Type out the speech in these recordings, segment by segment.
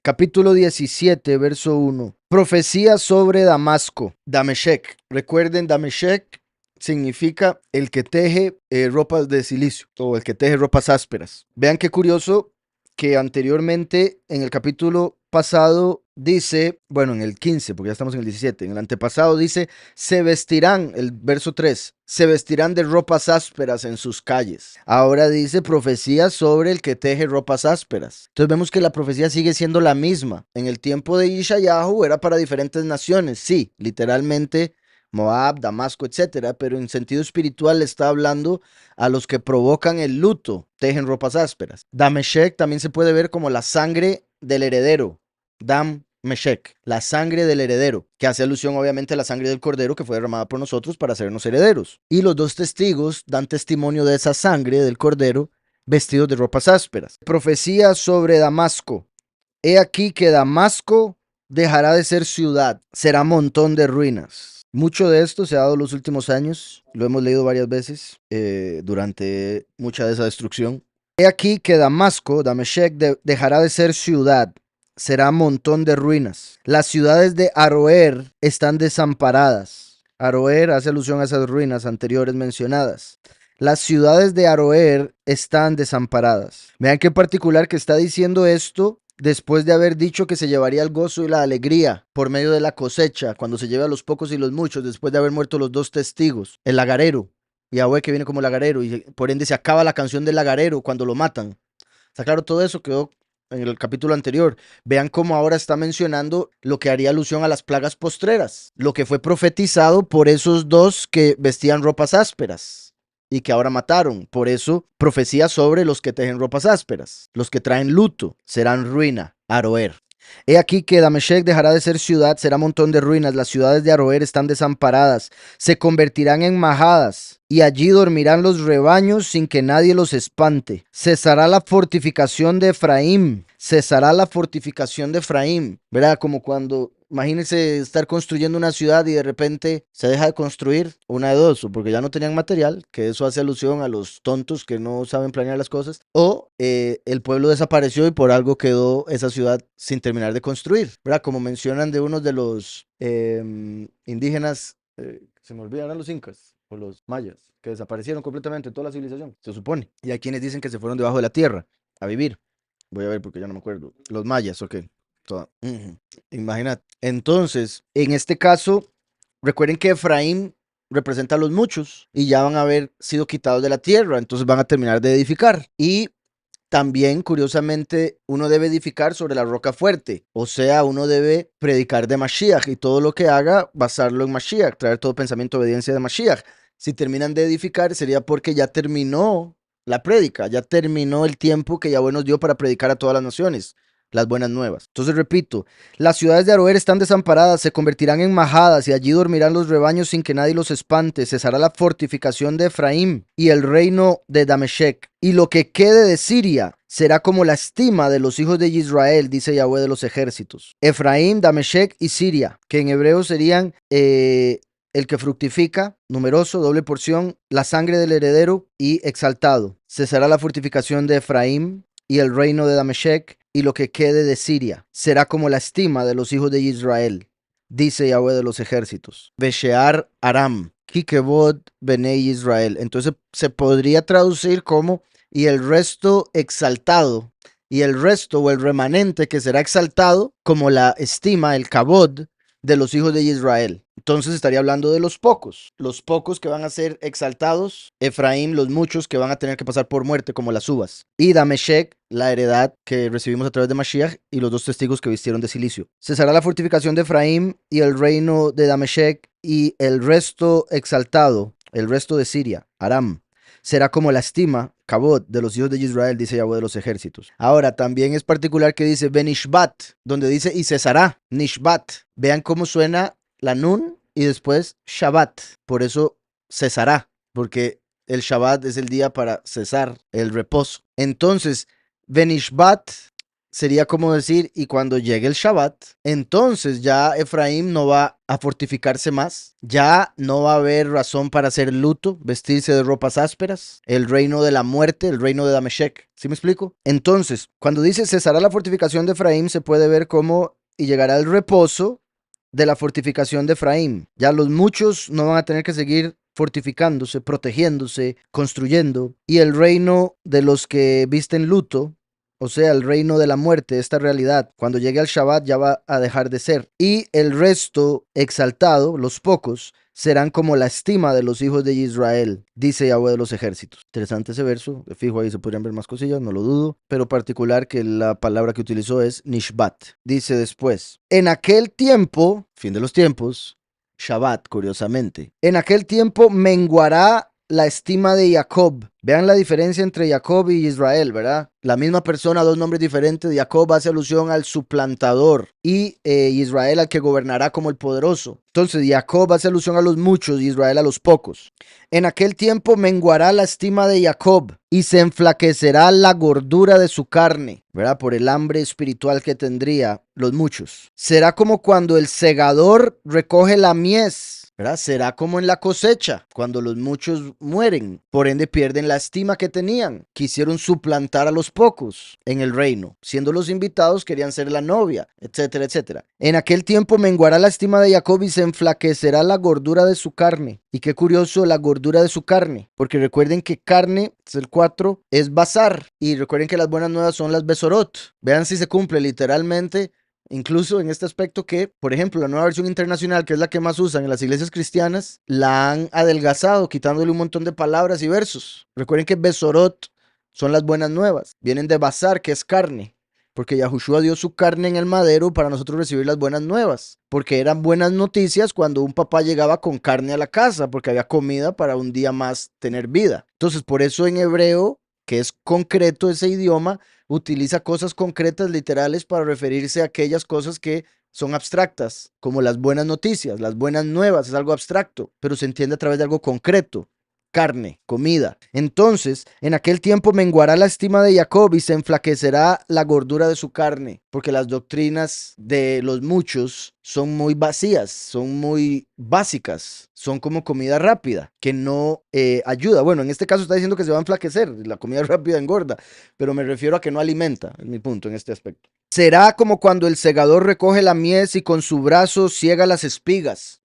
Capítulo 17, verso 1. Profecía sobre Damasco. Dameshek. Recuerden, Dameshek significa el que teje ropas de silicio o el que teje ropas ásperas. Vean qué curioso que anteriormente en el capítulo pasado dice, bueno, en el 15, porque ya estamos en el 17, en el antepasado dice, se vestirán, el verso 3, se vestirán de ropas ásperas en sus calles. Ahora dice profecía sobre el que teje ropas ásperas. Entonces vemos que la profecía sigue siendo la misma. En el tiempo de Yeshayahu era para diferentes naciones, sí, literalmente Moab, Damasco, etcétera, pero en sentido espiritual le está hablando a los que provocan el luto, tejen ropas ásperas. Dameshek también se puede ver como la sangre del heredero. Dam Meshek, la sangre del heredero, que hace alusión obviamente a la sangre del cordero que fue derramada por nosotros para hacernos herederos. Y los dos testigos dan testimonio de esa sangre del cordero vestidos de ropas ásperas. Profecía sobre Damasco. He aquí que Damasco dejará de ser ciudad, será montón de ruinas. Mucho de esto se ha dado en los últimos años, lo hemos leído varias veces durante mucha de esa destrucción. He aquí que Damasco, Dameshek, dejará de ser ciudad, será montón de ruinas. Las ciudades de Aroer están desamparadas. Aroer hace alusión a esas ruinas anteriores mencionadas. Las ciudades de Aroer están desamparadas. Vean qué particular que está diciendo esto después de haber dicho que se llevaría el gozo y la alegría por medio de la cosecha, cuando se lleve a los pocos y los muchos, después de haber muerto los dos testigos, el lagarero, Yahweh que viene como lagarero, y por ende se acaba la canción del lagarero cuando lo matan. Está claro, todo eso quedó en el capítulo anterior. Vean cómo ahora está mencionando lo que haría alusión a las plagas postreras, lo que fue profetizado por esos dos que vestían ropas ásperas y que ahora mataron. Por eso, profecía sobre los que tejen ropas ásperas. Los que traen luto serán ruina, Aroer. He aquí que Dameshek dejará de ser ciudad, será montón de ruinas. Las ciudades de Aroer están desamparadas, se convertirán en majadas, y allí dormirán los rebaños sin que nadie los espante. Cesará la fortificación de Efraín, cesará la fortificación de Efraín. ¿Verdad? Como cuando, imagínense estar construyendo una ciudad y de repente se deja de construir, una de dos, o porque ya no tenían material, que eso hace alusión a los tontos que no saben planear las cosas, o el pueblo desapareció y por algo quedó esa ciudad sin terminar de construir, ¿verdad? Como mencionan de unos de los indígenas, se me olvidan, eran los incas o los mayas, que desaparecieron completamente toda la civilización, se supone. Y hay quienes dicen que se fueron debajo de la tierra a vivir. Voy a ver porque ya no me acuerdo. Los mayas, ok. Imagínate. Entonces, en este caso, recuerden que Efraín representa a los muchos y ya van a haber sido quitados de la tierra, entonces van a terminar de edificar. Y también, curiosamente, uno debe edificar sobre la roca fuerte, o sea, uno debe predicar de Mashiach y todo lo que haga, basarlo en Mashiach, traer todo pensamiento de obediencia de Mashiach. Si terminan de edificar, sería porque ya terminó la prédica, ya terminó el tiempo que Yahweh nos dio para predicar a todas las naciones las buenas nuevas. Entonces repito, las ciudades de Aroer están desamparadas, se convertirán en majadas y allí dormirán los rebaños sin que nadie los espante. Cesará la fortificación de Efraín y el reino de Dameshek. Y lo que quede de Siria será como la estima de los hijos de Israel, dice Yahweh de los ejércitos. Efraín, Dameshek y Siria, que en hebreo serían el que fructifica, numeroso, doble porción, la sangre del heredero y exaltado. Cesará la fortificación de Efraín y el reino de Dameshek, y lo que quede de Siria será como la estima de los hijos de Israel, dice Yahweh de los ejércitos. Beshear Aram, Kikebod Benei Israel. Entonces se podría traducir como y el resto exaltado, y el resto o el remanente que será exaltado como la estima, el kabod de los hijos de Israel. Entonces estaría hablando de los pocos que van a ser exaltados, Efraín, los muchos que van a tener que pasar por muerte como las uvas, y Dameshek, la heredad que recibimos a través de Mashiach, y los dos testigos que vistieron de silicio. Cesará la fortificación de Efraín y el reino de Dameshek, y el resto exaltado, el resto de Siria, Aram, será como la estima, Kabod, de los hijos de Israel, dice Yahweh de los ejércitos. Ahora, también es particular que dice Benishbat, donde dice y cesará, Nishbat. Vean cómo suena la Nun y después Shabbat. Por eso cesará, porque el Shabbat es el día para cesar, el reposo. Entonces, Benishbat sería como decir, y cuando llegue el Shabbat, entonces ya Efraín no va a fortificarse más, ya no va a haber razón para hacer luto, vestirse de ropas ásperas, el reino de la muerte, el reino de Dameshek. ¿Sí me explico? Entonces, cuando dice cesará la fortificación de Efraín, se puede ver como y llegará el reposo de la fortificación de Efraín. Ya los muchos no van a tener que seguir fortificándose, protegiéndose, construyendo, y el reino de los que visten luto, o sea, el reino de la muerte, esta realidad, cuando llegue al Shabbat ya va a dejar de ser. Y el resto exaltado, los pocos, serán como la estima de los hijos de Israel, dice Yahweh de los ejércitos. Interesante ese verso, fijo ahí se podrían ver más cosillas, no lo dudo, pero particular que la palabra que utilizó es Nishbat. Dice después, en aquel tiempo, fin de los tiempos, Shabbat, curiosamente, en aquel tiempo menguará la estima de Jacob. Vean la diferencia entre Jacob y Israel, ¿verdad? La misma persona, dos nombres diferentes. Jacob hace alusión al suplantador y Israel al que gobernará como el poderoso. Entonces, Jacob hace alusión a los muchos y Israel a los pocos. En aquel tiempo menguará la estima de Jacob y se enflaquecerá la gordura de su carne, ¿verdad? Por el hambre espiritual que tendría los muchos. Será como cuando el segador recoge la mies, ¿verdad? Será como en la cosecha, cuando los muchos mueren, por ende pierden la estima que tenían. Quisieron suplantar a los pocos en el reino, siendo los invitados querían ser la novia, etcétera, etcétera. En aquel tiempo menguará la estima de Jacob y se enflaquecerá la gordura de su carne. Y qué curioso, la gordura de su carne, porque recuerden que carne, es el 4, es bazar, y recuerden que las buenas nuevas son las besorot. Vean si se cumple literalmente. Incluso en este aspecto que, por ejemplo, la nueva versión internacional, que es la que más usan en las iglesias cristianas, la han adelgazado, quitándole un montón de palabras y versos. Recuerden que Besorot son las buenas nuevas. Vienen de Bazar, que es carne. Porque Yahushua dio su carne en el madero para nosotros recibir las buenas nuevas. Porque eran buenas noticias cuando un papá llegaba con carne a la casa, porque había comida para un día más tener vida. Entonces, por eso en hebreo, que es concreto ese idioma, utiliza cosas concretas, literales, para referirse a aquellas cosas que son abstractas, como las buenas noticias, las buenas nuevas, es algo abstracto, pero se entiende a través de algo concreto. Carne, comida. Entonces, en aquel tiempo menguará la estima de Jacob y se enflaquecerá la gordura de su carne, porque las doctrinas de los muchos son muy vacías, son muy básicas, son como comida rápida, que no ayuda. Bueno, en este caso está diciendo que se va a enflaquecer, la comida rápida engorda, pero me refiero a que no alimenta, es mi punto en este aspecto. Será como cuando el segador recoge la mies y con su brazo ciega las espigas,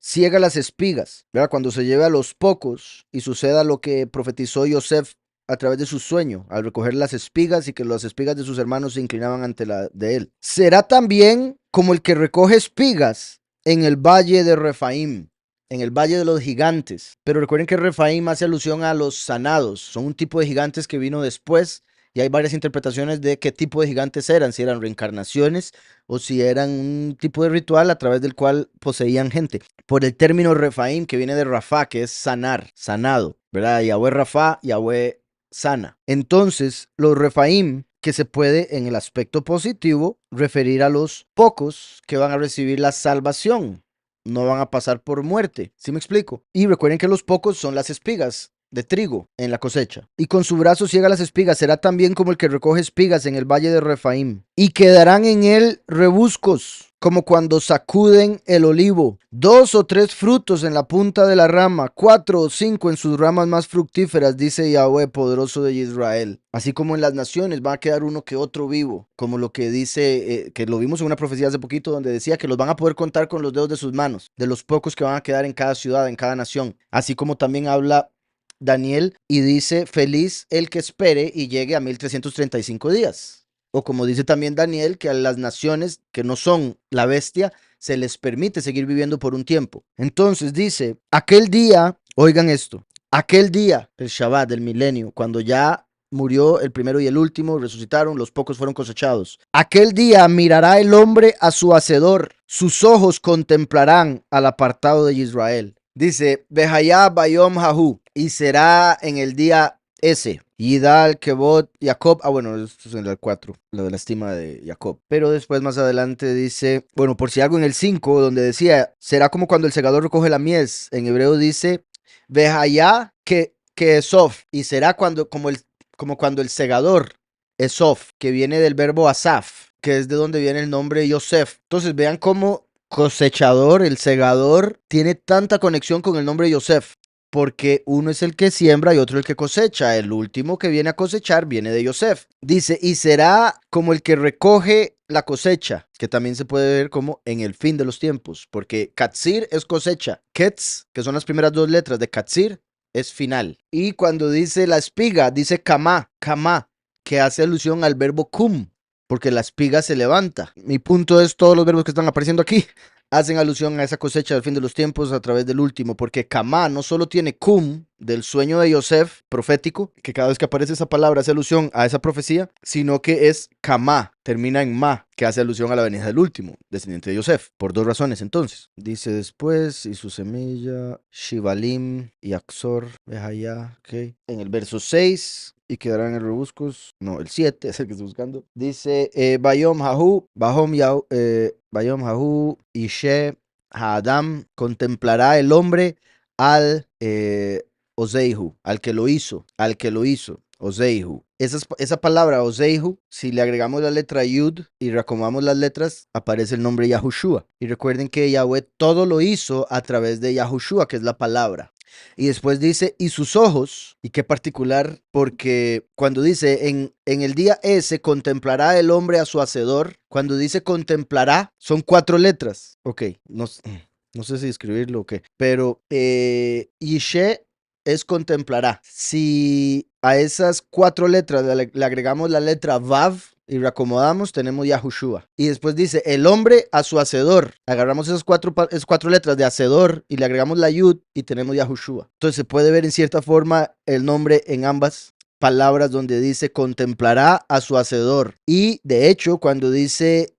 ¿verdad? Cuando se lleve a los pocos y suceda lo que profetizó Yosef a través de su sueño, al recoger las espigas y que las espigas de sus hermanos se inclinaban ante la de él. Será también como el que recoge espigas en el valle de Refaim, en el valle de los gigantes. Pero recuerden que Refaim hace alusión a los sanados, son un tipo de gigantes que vino después. Y hay varias interpretaciones de qué tipo de gigantes eran, si eran reencarnaciones o si eran un tipo de ritual a través del cual poseían gente. Por el término Refaim, que viene de Rafa, que es sanar, sanado, ¿verdad? Yahweh Rafa, Yahweh sana. Entonces, los Refaim, que se puede en el aspecto positivo referir a los pocos que van a recibir la salvación. No van a pasar por muerte. ¿Sí me explico? Y recuerden que los pocos son las espigas de trigo en la cosecha. Y con su brazo ciega las espigas, será también como el que recoge espigas en el valle de Refaim. Y quedarán en él rebuscos, como cuando sacuden el olivo. 2 o 3 frutos en la punta de la rama, 4 o 5 en sus ramas más fructíferas, dice Yahweh, poderoso de Israel. Así como en las naciones va a quedar uno que otro vivo, como lo que dice, que lo vimos en una profecía hace poquito, donde decía que los van a poder contar con los dedos de sus manos, de los pocos que van a quedar en cada ciudad, en cada nación. Así como también habla Daniel y dice, feliz el que espere y llegue a 1335 días. O como dice también Daniel, que a las naciones que no son la bestia, se les permite seguir viviendo por un tiempo. Entonces dice, aquel día, oigan esto, aquel día, el Shabbat del milenio, cuando ya murió el primero y el último, resucitaron, los pocos fueron cosechados. Aquel día mirará el hombre a su hacedor, sus ojos contemplarán al apartado de Israel. Dice, Behayá Bayom Hahu, y será en el día ese. Yidal, Kebot, Jacob. Ah, bueno, esto es en el 4, lo de la estima de Jacob. Pero después más adelante dice, bueno, por si algo en el 5, donde decía, será como cuando el segador recoge la mies. En hebreo dice, Behayá que Esof, y será como cuando el segador Esof, que viene del verbo asaf, que es de donde viene el nombre Yosef. Entonces vean cómo cosechador, el segador, tiene tanta conexión con el nombre Yosef. Porque uno es el que siembra y otro el que cosecha. El último que viene a cosechar viene de Yosef. Dice, y será como el que recoge la cosecha, que también se puede ver como en el fin de los tiempos, porque Katsir es cosecha. Ketz, que son las primeras dos letras de Katsir, es final. Y cuando dice la espiga, dice kamá, kamá, que hace alusión al verbo kum, porque la espiga se levanta. Mi punto es, todos los verbos que están apareciendo aquí hacen alusión a esa cosecha del fin de los tiempos a través del último, porque kamá no solo tiene kum, del sueño de Yosef, profético, que cada vez que aparece esa palabra hace alusión a esa profecía, sino que es kamá, termina en ma, que hace alusión a la venida del último, descendiente de Yosef, por dos razones entonces. Dice después, y su semilla, Shivalim y Axor, Behaya, ok. En el verso 6, y quedarán en rebuscos, no, el 7 es el que estoy buscando. Dice, Bayom Hahu, Bayom Hahu, Ishe, Haadam, contemplará el hombre al Ozeihu, al que lo hizo, Ozeihu. Esa palabra Ozeihu, si le agregamos la letra Yud y reacomodamos las letras, aparece el nombre Yahushua. Y recuerden que Yahweh todo lo hizo a través de Yahushua, que es la palabra. Y después dice, y sus ojos, y qué particular, porque cuando dice, en el día ese contemplará el hombre a su hacedor, cuando dice contemplará, son 4 letras. Ok, no sé si escribirlo o qué, pero Yishe es contemplará. Si a esas 4 letras le agregamos la letra Vav y reacomodamos, tenemos Yahushua. Y después dice, el hombre a su hacedor. Agarramos esas 4 letras de hacedor y le agregamos la Yud y tenemos Yahushua. Entonces se puede ver en cierta forma el nombre en ambas palabras donde dice contemplará a su hacedor. Y de hecho, cuando dice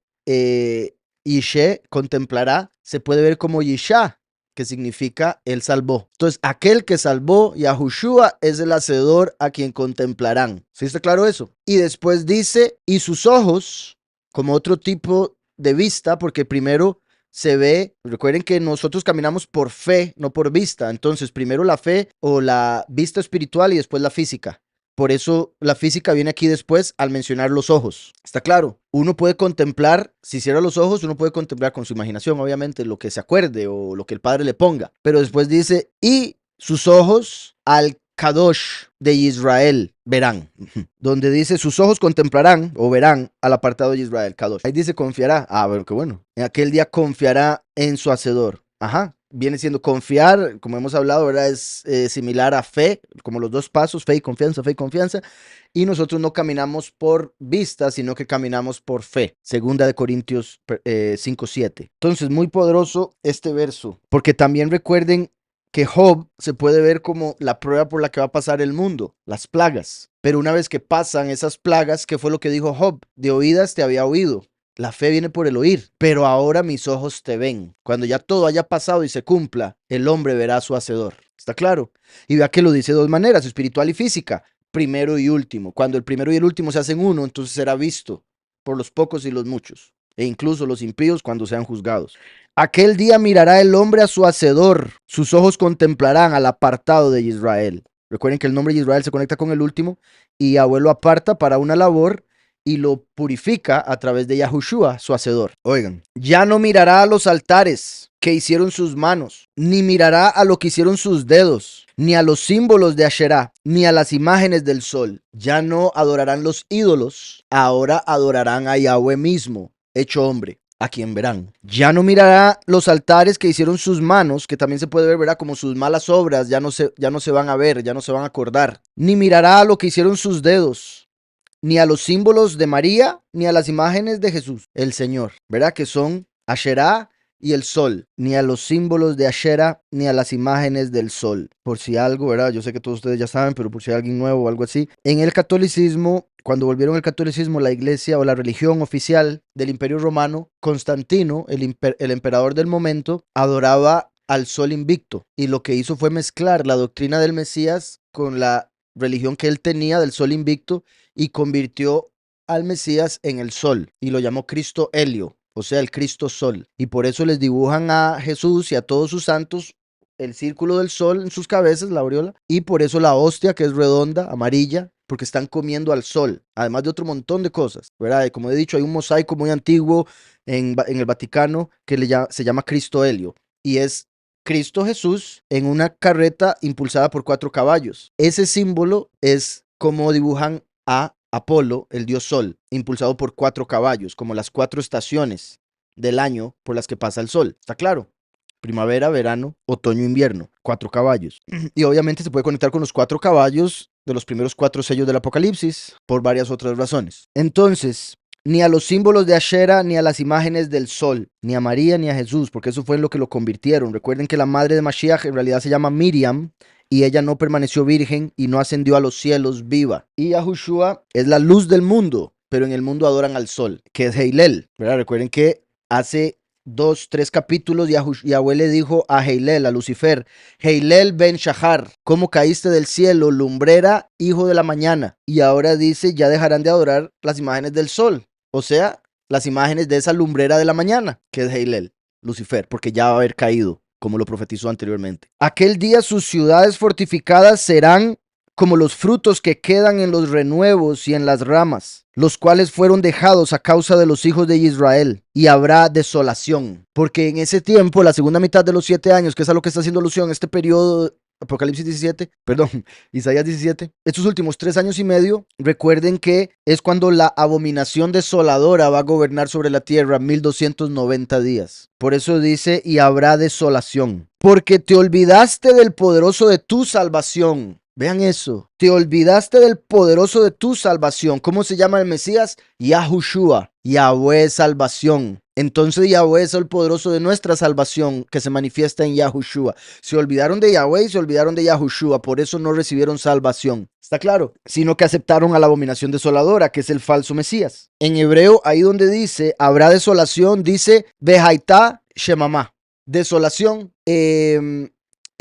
Yishe, contemplará, se puede ver como Yisha, que significa él salvó. Entonces, aquel que salvó, Yahushua, es el hacedor a quien contemplarán. ¿Sí está claro eso? Y después dice, y sus ojos, como otro tipo de vista, porque primero se ve, recuerden que nosotros caminamos por fe, no por vista. Entonces, primero la fe o la vista espiritual y después la física. Por eso la física viene aquí después al mencionar los ojos. ¿Está claro? Uno puede contemplar, si cierra los ojos, uno puede contemplar con su imaginación, obviamente, lo que se acuerde o lo que el Padre le ponga. Pero después dice, y sus ojos al Kadosh de Israel verán. Donde dice, sus ojos contemplarán o verán al apartado de Israel, Kadosh. Ahí dice, confiará. Ah, bueno, qué bueno. En aquel día confiará en su hacedor. Ajá. Viene siendo confiar, como hemos hablado, ¿verdad? Es similar a fe, como los dos pasos, fe y confianza, fe y confianza. Y nosotros no caminamos por vista, sino que caminamos por fe. Segunda de Corintios 5:7. Entonces, muy poderoso este verso, porque también recuerden que Job se puede ver como la prueba por la que va a pasar el mundo, las plagas. Pero una vez que pasan esas plagas, ¿qué fue lo que dijo Job? De oídas te había oído. La fe viene por el oír, pero ahora mis ojos te ven. Cuando ya todo haya pasado y se cumpla, el hombre verá a su hacedor. ¿Está claro? Y vea que lo dice de dos maneras, espiritual y física, primero y último. Cuando el primero y el último se hacen uno, entonces será visto por los pocos y los muchos, e incluso los impíos cuando sean juzgados. Aquel día mirará el hombre a su hacedor, sus ojos contemplarán al apartado de Israel. Recuerden que el nombre de Israel se conecta con el último y Yahweh lo aparta para una labor y lo purifica a través de Yahushua, su hacedor. Oigan, ya no mirará a los altares que hicieron sus manos, ni mirará a lo que hicieron sus dedos, ni a los símbolos de Asherá, ni a las imágenes del sol. Ya no adorarán los ídolos, ahora adorarán a Yahweh mismo, hecho hombre, a quien verán. Ya no mirará los altares que hicieron sus manos, que también se puede ver, ¿verdad? Como sus malas obras ya no se van a ver, ya no se van a acordar. Ni mirará a lo que hicieron sus dedos, ni a los símbolos de María, ni a las imágenes de Jesús, el Señor, ¿verdad? Que son Asherá y el sol, ni a los símbolos de Asherá, ni a las imágenes del sol. Por si algo, ¿verdad? Yo sé que todos ustedes ya saben, pero por si hay alguien nuevo o algo así. En el catolicismo, cuando volvieron el catolicismo, la iglesia o la religión oficial del Imperio Romano, Constantino, el emperador del momento, adoraba al sol invicto. Y lo que hizo fue mezclar la doctrina del Mesías con la religión que él tenía del sol invicto y convirtió al Mesías en el sol y lo llamó Cristo Helio, o sea, el Cristo Sol. Y por eso les dibujan a Jesús y a todos sus santos el círculo del sol en sus cabezas, la aureola, y por eso la hostia, que es redonda, amarilla, porque están comiendo al sol, además de otro montón de cosas, ¿verdad? Y como he dicho, hay un mosaico muy antiguo en el Vaticano que se llama Cristo Helio, y es Cristo Jesús en una carreta impulsada por 4 caballos. Ese símbolo es como dibujan a Apolo, el dios Sol, impulsado por 4 caballos, como las 4 estaciones del año por las que pasa el Sol. ¿Está claro? Primavera, verano, otoño, invierno. 4 caballos. Y obviamente se puede conectar con los 4 caballos de los primeros 4 sellos del Apocalipsis por varias otras razones. Entonces, ni a los símbolos de Ashera, ni a las imágenes del sol, ni a María, ni a Jesús, porque eso fue en lo que lo convirtieron. Recuerden que la madre de Mashiach en realidad se llama Miriam, y ella no permaneció virgen y no ascendió a los cielos viva. Y Yahushua es la luz del mundo, pero en el mundo adoran al sol, que es Heilel, ¿verdad? Recuerden que hace 2, 3 capítulos Yahweh le dijo a Heilel, a Lucifer: Heilel ben Shahar, ¿cómo caíste del cielo, lumbrera, hijo de la mañana? Y ahora dice, ya dejarán de adorar las imágenes del sol, o sea, las imágenes de esa lumbrera de la mañana, que es Heilel, Lucifer, porque ya va a haber caído, como lo profetizó anteriormente. Aquel día sus ciudades fortificadas serán como los frutos que quedan en los renuevos y en las ramas, los cuales fueron dejados a causa de los hijos de Israel, y habrá desolación. Porque en ese tiempo, la segunda mitad de los 7 años, que es a lo que está haciendo alusión este periodo, Apocalipsis 17, perdón, Isaías 17, estos últimos 3 años y medio, recuerden que es cuando la abominación desoladora va a gobernar sobre la tierra 1290 días. Por eso dice, y habrá desolación. Porque te olvidaste del poderoso de tu salvación. Vean eso. Te olvidaste del poderoso de tu salvación. ¿Cómo se llama el Mesías? Yahushua. Yahweh es salvación. Entonces Yahweh es el poderoso de nuestra salvación que se manifiesta en Yahushua. Se olvidaron de Yahweh y se olvidaron de Yahushua. Por eso no recibieron salvación. ¿Está claro? Sino que aceptaron a la abominación desoladora, que es el falso Mesías. En hebreo, ahí donde dice, habrá desolación, dice, Behaitá Shemamá. Desolación.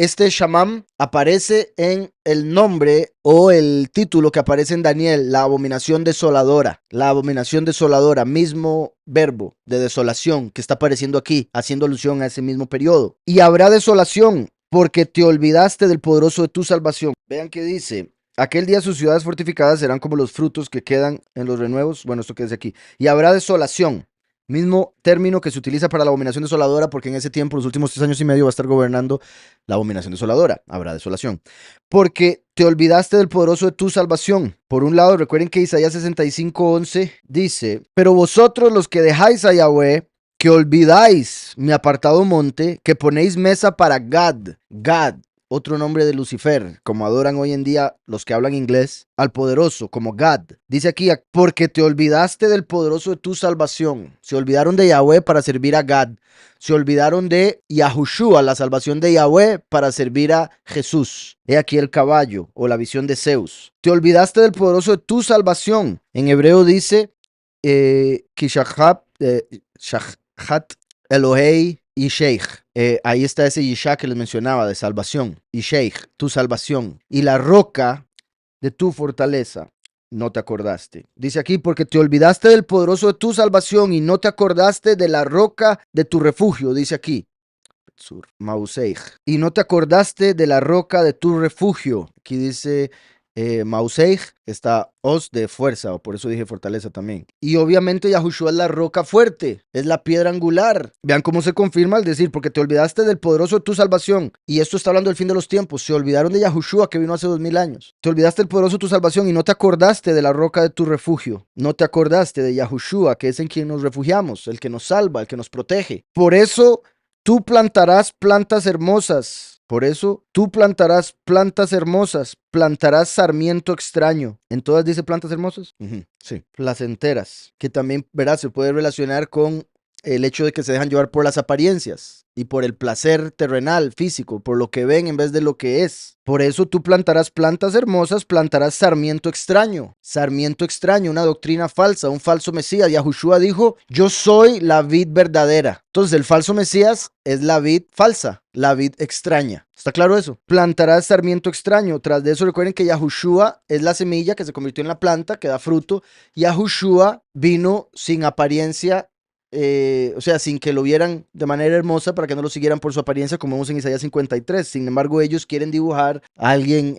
Este Shamam aparece en el nombre o el título que aparece en Daniel, la abominación desoladora. La abominación desoladora, mismo verbo de desolación que está apareciendo aquí, haciendo alusión a ese mismo periodo. Y habrá desolación porque te olvidaste del poderoso de tu salvación. Vean que dice, aquel día sus ciudades fortificadas serán como los frutos que quedan en los renuevos. Bueno, esto que dice aquí. Y habrá desolación. Mismo término que se utiliza para la abominación desoladora, porque en ese tiempo, los últimos 3 años y medio, va a estar gobernando la abominación desoladora. Habrá desolación. Porque te olvidaste del poderoso de tu salvación. Por un lado, recuerden que Isaías 65:11 dice, pero vosotros los que dejáis a Yahweh, que olvidáis mi apartado monte, que ponéis mesa para Gad. Gad, otro nombre de Lucifer, como adoran hoy en día los que hablan inglés, al poderoso, como Gad. Dice aquí, porque te olvidaste del poderoso de tu salvación. Se olvidaron de Yahweh para servir a Gad. Se olvidaron de Yahushua, la salvación de Yahweh, para servir a Jesús. He aquí el caballo, o la visión de Zeus. Te olvidaste del poderoso de tu salvación. En hebreo dice, Kishahat Elohei y Sheikh. Ahí está ese Yishá que les mencionaba de salvación. Y Sheikh, tu salvación. Y la roca de tu fortaleza. No te acordaste. Dice aquí, porque te olvidaste del poderoso de tu salvación y no te acordaste de la roca de tu refugio. Dice aquí. Mauseich. Y no te acordaste de la roca de tu refugio. Aquí dice Mauseich, está os de fuerza, o por eso dije fortaleza también. Y obviamente Yahushua es la roca fuerte, es la piedra angular. Vean cómo se confirma al decir, porque te olvidaste del poderoso de tu salvación. Y esto está hablando del fin de los tiempos. Se olvidaron de Yahushua que vino hace 2000 años. Te olvidaste del poderoso de tu salvación y no te acordaste de la roca de tu refugio. No te acordaste de Yahushua, que es en quien nos refugiamos, el que nos salva, el que nos protege. Por eso tú plantarás plantas hermosas. Por eso tú plantarás plantas hermosas, plantarás sarmiento extraño. ¿En todas dice plantas hermosas? Sí. Placenteras, que también, verás, se puede relacionar con el hecho de que se dejan llevar por las apariencias y por el placer terrenal, físico, por lo que ven en vez de lo que es. Por eso tú plantarás plantas hermosas, plantarás sarmiento extraño. Sarmiento extraño, una doctrina falsa, un falso Mesías. Yahushua dijo, yo soy la vid verdadera. Entonces el falso Mesías es la vid falsa, la vid extraña. ¿Está claro eso? Plantarás sarmiento extraño. Tras de eso recuerden que Yahushua es la semilla que se convirtió en la planta, que da fruto. Yahushua vino sin apariencia o sea, sin que lo vieran de manera hermosa para que no lo siguieran por su apariencia, como vemos en Isaías 53. Sin embargo, ellos quieren dibujar a alguien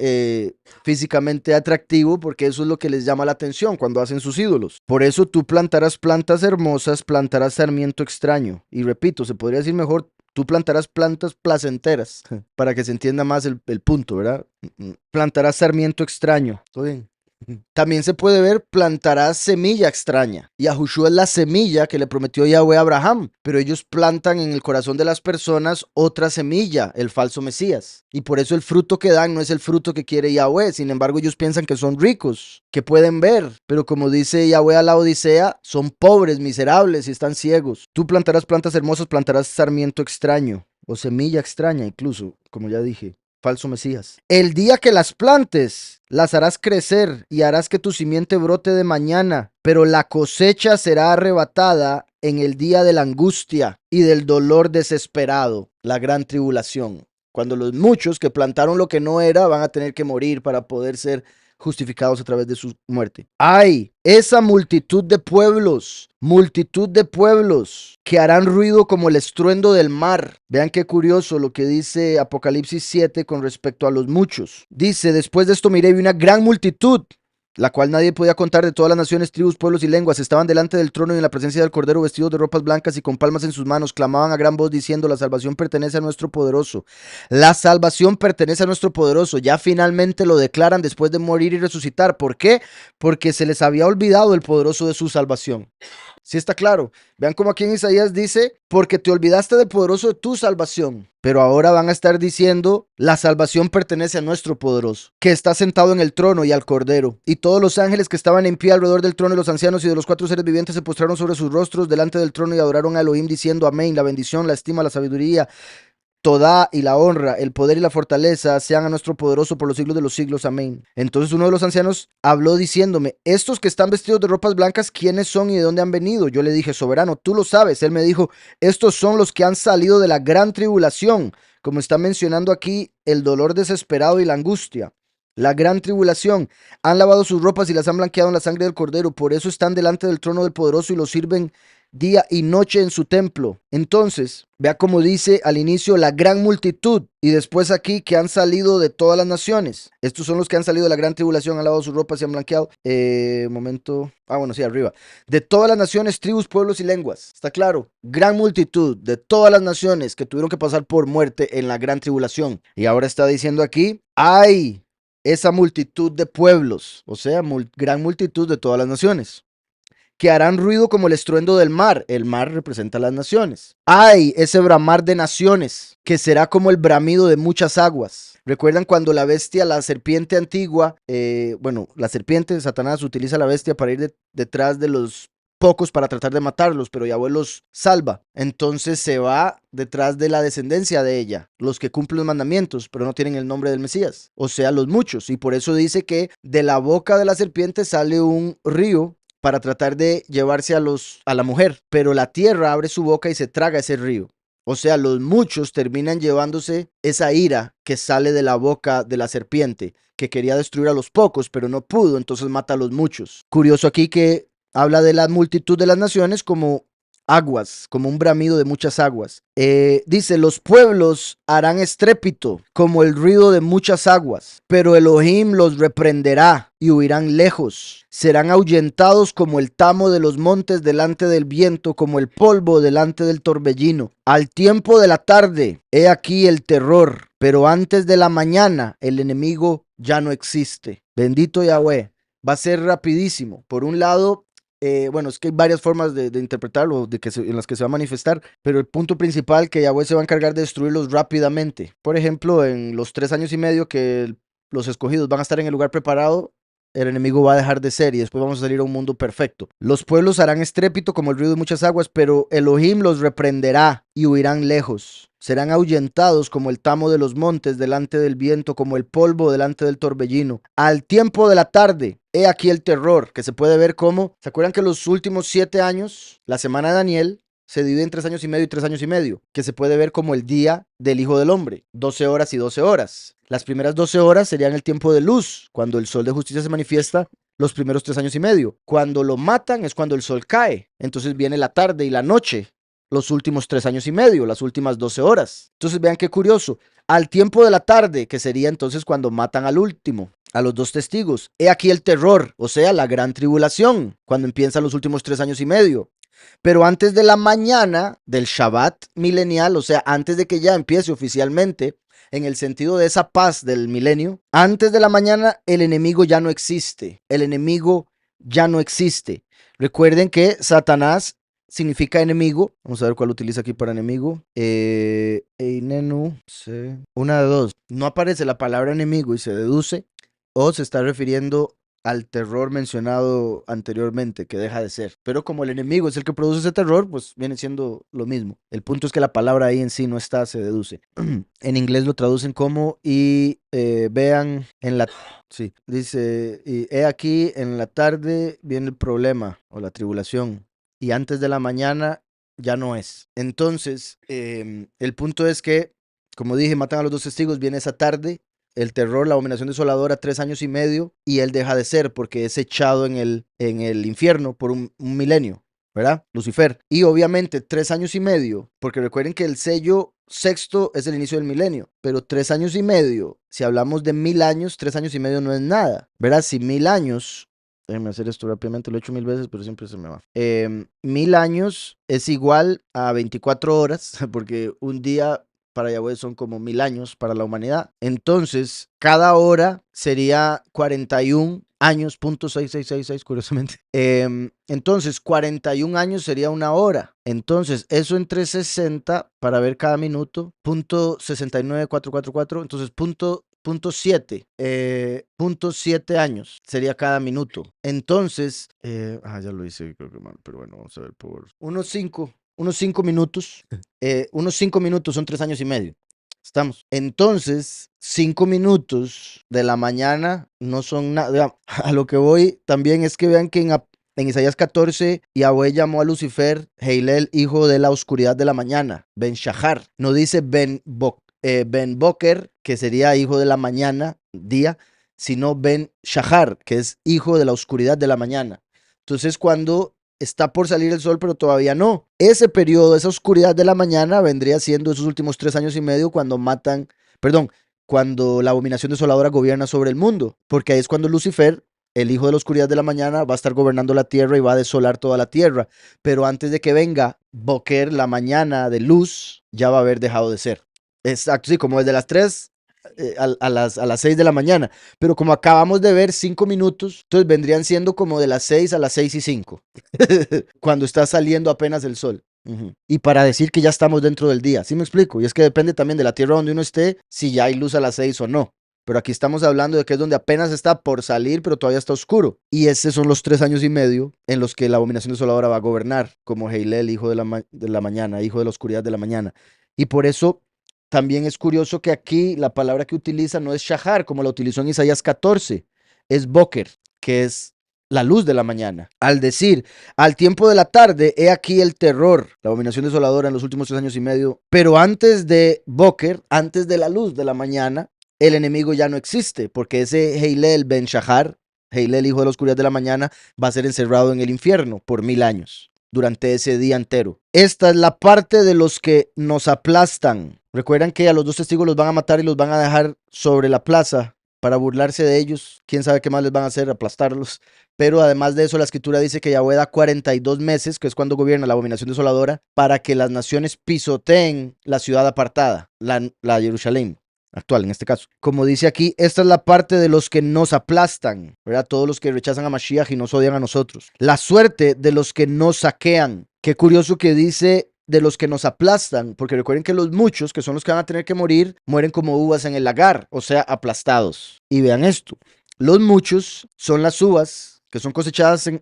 físicamente atractivo porque eso es lo que les llama la atención cuando hacen sus ídolos. Por eso tú plantarás plantas hermosas, plantarás sarmiento extraño. Y repito, se podría decir mejor, tú plantarás plantas placenteras para que se entienda más el punto, ¿verdad? Plantarás sarmiento extraño. ¿Todo bien? También se puede ver, plantarás semilla extraña. Yahushua es la semilla que le prometió Yahweh a Abraham, pero ellos plantan en el corazón de las personas otra semilla, el falso Mesías. Y por eso el fruto que dan no es el fruto que quiere Yahweh. Sin embargo, ellos piensan que son ricos, que pueden ver, pero como dice Yahweh a la Odisea, son pobres, miserables y están ciegos. Tú plantarás plantas hermosas, plantarás sarmiento extraño, o semilla extraña incluso, como ya dije. Falso Mesías. El día que las plantes, las harás crecer y harás que tu simiente brote de mañana, pero la cosecha será arrebatada en el día de la angustia y del dolor desesperado, la gran tribulación. Cuando los muchos que plantaron lo que no era van a tener que morir para poder ser justificados a través de su muerte. ¡Ay! Esa multitud de pueblos que harán ruido como el estruendo del mar. Vean qué curioso lo que dice Apocalipsis 7 con respecto a los muchos. Dice, después de esto miré y vi una gran multitud, la cual nadie podía contar, de todas las naciones, tribus, pueblos y lenguas. Estaban delante del trono y en la presencia del Cordero, vestidos de ropas blancas y con palmas en sus manos. Clamaban a gran voz diciendo, la salvación pertenece a nuestro poderoso. La salvación pertenece a nuestro poderoso. Ya finalmente lo declaran después de morir y resucitar. ¿Por qué? Porque se les había olvidado el poderoso de su salvación. Sí está claro. Vean cómo aquí en Isaías dice, porque te olvidaste del poderoso de tu salvación. Pero ahora van a estar diciendo, la salvación pertenece a nuestro poderoso, que está sentado en el trono y al Cordero. Y todos los ángeles que estaban en pie alrededor del trono y los ancianos y de los cuatro seres vivientes se postraron sobre sus rostros delante del trono y adoraron a Elohim diciendo, amén, la bendición, la estima, la sabiduría, toda y la honra, el poder y la fortaleza sean a nuestro poderoso por los siglos de los siglos. Amén. Entonces uno de los ancianos habló diciéndome, estos que están vestidos de ropas blancas, ¿quiénes son y de dónde han venido? Yo le dije, soberano, tú lo sabes. Él me dijo, estos son los que han salido de la gran tribulación, como está mencionando aquí, el dolor desesperado y la angustia. La gran tribulación. Han lavado sus ropas y las han blanqueado en la sangre del Cordero. Por eso están delante del trono del poderoso y lo sirven día y noche en su templo. Entonces, vea cómo dice al inicio la gran multitud y después aquí que han salido de todas las naciones. Estos son los que han salido de la gran tribulación, han lavado sus ropas y han blanqueado. Bueno, sí, arriba. De todas las naciones, tribus, pueblos y lenguas. ¿Está claro? Gran multitud de todas las naciones que tuvieron que pasar por muerte en la gran tribulación. Y ahora está diciendo aquí, ¡ay! Esa multitud de pueblos, o sea, gran multitud de todas las naciones, que harán ruido como el estruendo del mar. El mar representa a las naciones. ¡Ay! Ese bramar de naciones, que será como el bramido de muchas aguas. ¿Recuerdan cuando la bestia, la serpiente antigua, la serpiente, Satanás utiliza la bestia para ir detrás de los pocos para tratar de matarlos, pero Yahweh los salva? Entonces se va detrás de la descendencia de ella, los que cumplen los mandamientos, pero no tienen el nombre del Mesías, o sea, los muchos. Y por eso dice que de la boca de la serpiente sale un río para tratar de llevarse a la mujer, pero la tierra abre su boca y se traga ese río. O sea, los muchos terminan llevándose esa ira que sale de la boca de la serpiente, que quería destruir a los pocos, pero no pudo, entonces mata a los muchos. Curioso aquí que habla de la multitud de las naciones como aguas, como un bramido de muchas aguas. Dice, los pueblos harán estrépito como el ruido de muchas aguas, pero Elohim los reprenderá y huirán lejos. Serán ahuyentados como el tamo de los montes delante del viento, como el polvo delante del torbellino. Al tiempo de la tarde, he aquí el terror, pero antes de la mañana el enemigo ya no existe. Bendito Yahweh. Va a ser rapidísimo. Por un lado, es que hay varias formas de interpretarlo, en las que se va a manifestar, pero el punto principal que Yahweh se va a encargar de destruirlos rápidamente. Por ejemplo, en los 3 años y medio que los escogidos van a estar en el lugar preparado, el enemigo va a dejar de ser y después vamos a salir a un mundo perfecto. Los pueblos harán estrépito como el ruido de muchas aguas, pero Elohim los reprenderá y huirán lejos. Serán ahuyentados como el tamo de los montes delante del viento, como el polvo delante del torbellino. Al tiempo de la tarde, he aquí el terror, que se puede ver como, ¿se acuerdan que los últimos 7 años, la semana de Daniel, se divide en 3 años y medio y 3 años y medio, que se puede ver como el día del Hijo del Hombre, 12 horas y 12 horas. Las primeras 12 horas serían el tiempo de luz, cuando el sol de justicia se manifiesta los primeros 3 años y medio. Cuando lo matan es cuando el sol cae. Entonces viene la tarde y la noche, los últimos 3 años y medio, las últimas 12 horas. Entonces vean qué curioso. Al tiempo de la tarde, que sería entonces cuando matan al último, a los 2 testigos. He aquí el terror, o sea, la gran tribulación, cuando empiezan los últimos 3 años y medio. Pero antes de la mañana del Shabbat milenial, o sea, antes de que ya empiece oficialmente, en el sentido de esa paz del milenio, antes de la mañana el enemigo ya no existe. El enemigo ya no existe. Recuerden que Satanás significa enemigo. Vamos a ver cuál utiliza aquí para enemigo. Einenu, una de dos. No aparece la palabra enemigo y se deduce, o se está refiriendo al terror mencionado anteriormente, que deja de ser. Pero como el enemigo es el que produce ese terror, pues viene siendo lo mismo. El punto es que la palabra ahí en sí no está, se deduce. En inglés lo traducen como vean en la... Sí, dice, y he aquí en la tarde viene el problema o la tribulación, y antes de la mañana ya no es. Entonces, el punto es que, como dije, matan a los 2 testigos, viene esa tarde, el terror, la abominación desoladora, 3 años y medio, y él deja de ser porque es echado en el infierno por un milenio, ¿verdad? Lucifer. Y obviamente 3 años y medio, porque recuerden que el sello sexto es el inicio del milenio, pero 3 años y medio, si hablamos de 1000 años, 3 años y medio no es nada, ¿verdad? Si 1000 años... Déjenme hacer esto rápidamente, lo he hecho 1000 veces, pero siempre se me va. 1000 años es igual a 24 horas, porque un día para Yahweh son como 1000 años para la humanidad. Entonces, cada hora sería 41 años, punto 6666, curiosamente. Entonces, 41 años sería una hora. Entonces, eso entre 60 para ver cada minuto, punto 69444. Entonces, punto 7, punto 7 años sería cada minuto. Entonces, ya lo hice, creo que mal, pero bueno, vamos a ver por unos 5 minutos. Unos 5 minutos son 3 años y medio. Estamos. Entonces, 5 minutos de la mañana no son nada. A lo que voy también es que vean que en Isaías 14, Yahweh llamó a Lucifer, Heilel, hijo de la oscuridad de la mañana, Ben Shahar. No dice Ben Boker, que sería hijo de la mañana, día, sino Ben Shahar, que es hijo de la oscuridad de la mañana. Entonces, cuando está por salir el sol, pero todavía no. Ese periodo, esa oscuridad de la mañana, vendría siendo esos últimos 3 años y medio cuando cuando la abominación desoladora gobierna sobre el mundo, porque ahí es cuando Lucifer, el hijo de la oscuridad de la mañana, va a estar gobernando la tierra y va a desolar toda la tierra. Pero antes de que venga Boker, la mañana de luz, ya va a haber dejado de ser. Exacto, sí, como desde las 3 a las 6 de la mañana. Pero como acabamos de ver 5 minutos, entonces vendrían siendo como de las 6 a las 6:05, cuando está saliendo apenas el sol. Y para decir que ya estamos dentro del día, ¿sí me explico? Y es que depende también de la tierra donde uno esté, si ya hay luz a las 6 o no. Pero aquí estamos hablando de que es donde apenas está por salir, pero todavía está oscuro. Y esos son los 3 años y medio en los que la abominación desoladora va a gobernar, como Heilel, hijo de la mañana, hijo de la oscuridad de la mañana. Y por eso también es curioso que aquí la palabra que utiliza no es Shahar, como la utilizó en Isaías 14, es Boker, que es la luz de la mañana. Al decir, al tiempo de la tarde, he aquí el terror, la abominación desoladora en los últimos 3 años y medio. Pero antes de Boker, antes de la luz de la mañana, el enemigo ya no existe, porque ese Heilel Ben Shahar, Heilel, hijo de la oscuridad de la mañana, va a ser encerrado en el infierno por 1000 años, durante ese día entero. Esta es la parte de los que nos aplastan. Recuerdan que a los 2 testigos los van a matar y los van a dejar sobre la plaza para burlarse de ellos. Quién sabe qué más les van a hacer, aplastarlos. Pero además de eso, la escritura dice que Yahweh da 42 meses, que es cuando gobierna la abominación desoladora, para que las naciones pisoteen la ciudad apartada, la Jerusalén actual en este caso. Como dice aquí, esta es la parte de los que nos aplastan, ¿verdad? Todos los que rechazan a Mashiach y nos odian a nosotros. La suerte de los que nos saquean. Qué curioso que dice de los que nos aplastan, porque recuerden que los muchos, que son los que van a tener que morir, mueren como uvas en el lagar, o sea, aplastados. Y vean esto, los muchos son las uvas que son cosechadas en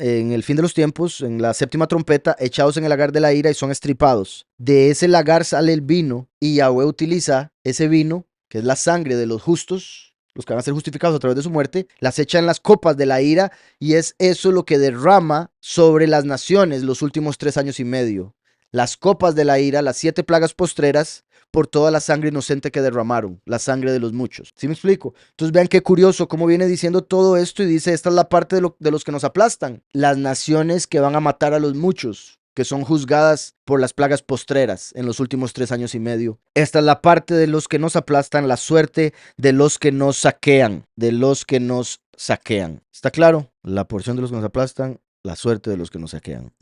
el fin de los tiempos, en la séptima trompeta, echados en el lagar de la ira y son estripados. De ese lagar sale el vino y Yahweh utiliza ese vino, que es la sangre de los justos, los que van a ser justificados a través de su muerte, las echa en las copas de la ira y es eso lo que derrama sobre las naciones los últimos 3 años y medio. Las copas de la ira, las 7 plagas postreras, por toda la sangre inocente que derramaron, la sangre de los muchos. ¿Sí me explico? Entonces vean qué curioso cómo viene diciendo todo esto y dice, esta es la parte de los que nos aplastan, las naciones que van a matar a los muchos, que son juzgadas por las plagas postreras en los últimos 3 años y medio. Esta es la parte de los que nos aplastan, la suerte de los que nos saquean, de los que nos saquean. ¿Está claro? La porción de los que nos aplastan, la suerte de los que nos saquean.